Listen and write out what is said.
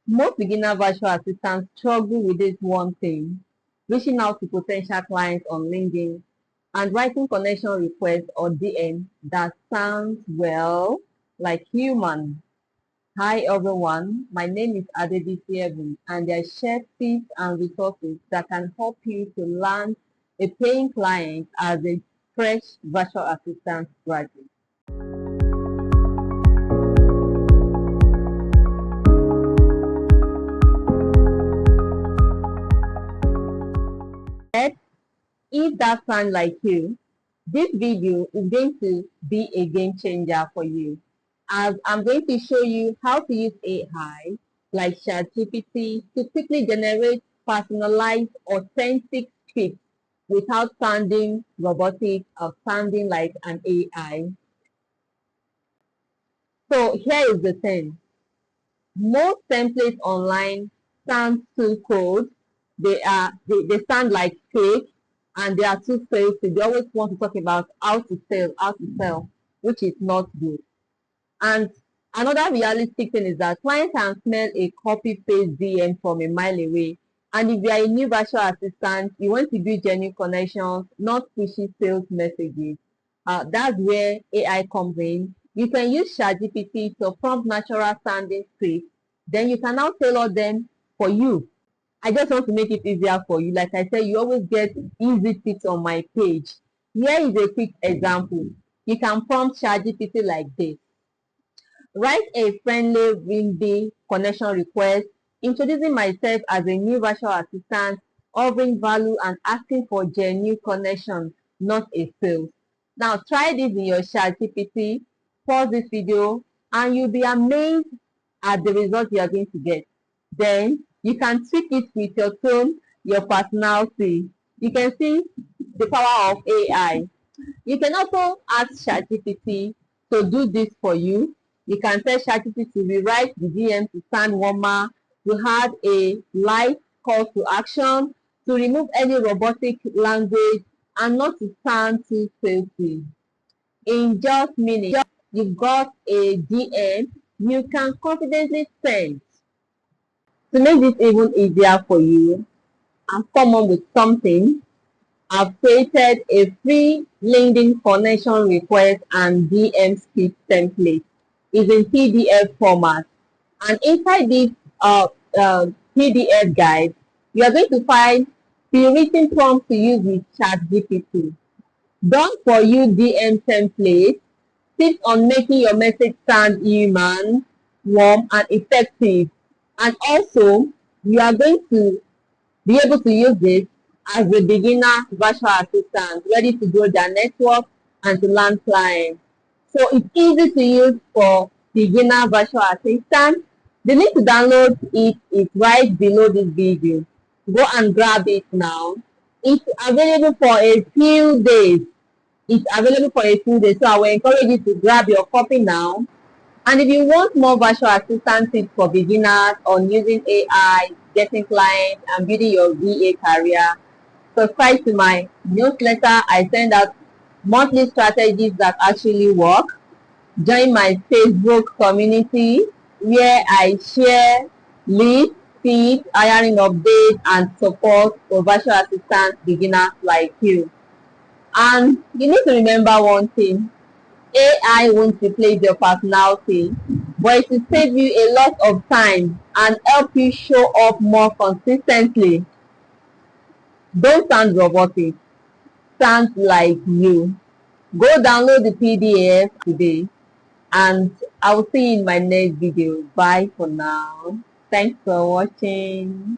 Most beginner virtual assistants struggle with this one thing: reaching out to potential clients on LinkedIn and writing connection requests or DM that sounds, well, like human. Hi everyone, my name is Adedisi, and I share tips and resources that can help you to land a paying client as a fresh virtual assistant graduate. If that sounds like you, this video is going to be a game changer for you, as I'm going to show you how to use AI like ChatGPT to quickly generate personalized, authentic scripts without sounding robotic or sounding like an AI. So here is the thing. Most templates online sound too cold. They sound like fake, and they are too salesy. They always want to talk about how to sell, which is not good. And another realistic thing is that clients can smell a copy paste DM from a mile away. And if you are a new virtual assistant, you want to build genuine connections, not pushy sales messages. That's where AI comes in. You can use ChatGPT to prompt natural sounding scripts. Then you can now tailor them for you. I just want to make it easier for you. Like I said, you always get easy tips on my page. Here is a quick example. You can prompt ChatGPT like this: write a friendly, windy connection request, introducing myself as a new virtual assistant, offering value and asking for genuine connection, not a sales. Now try this in your ChatGPT, pause this video, and you'll be amazed at the results you are going to get. Then you can tweak it with your tone, your personality. You can see the power of AI. You can also ask ChatGPT to do this for you. You can tell ChatGPT to rewrite the DM to sound warmer, to add a light call to action, to remove any robotic language, and not to sound too salesy. In just minutes, you've got a DM you can confidently send. To make this even easier for you, I've come up with something. I've created a free LinkedIn connection request and DM script template. It's in PDF format. And inside this uh, PDF guide, you are going to find pre-written prompts to use with ChatGPT. Done for you DM template, tips on making your message sound human, warm, and effective. And also, you are going to be able to use it as a beginner virtual assistant ready to grow their network and to land clients. So it's easy to use for beginner virtual assistant. The link to download it is right below this video. Go and grab it now. It's available for a few days. So I will encourage you to grab your copy now. And if you want more virtual assistant tips for beginners on using AI, getting clients, and building your VA career, subscribe to my newsletter. I send out monthly strategies that actually work. Join my Facebook community where I share leads, tips, hiring updates, and support for virtual assistant beginners like you. And you need to remember one thing: AI won't replace your personality, but it will save you a lot of time and help you show up more consistently. Don't sound robotic, sound like you. Go download the PDF today, and I will see you in my next video. Bye for now. Thanks for watching.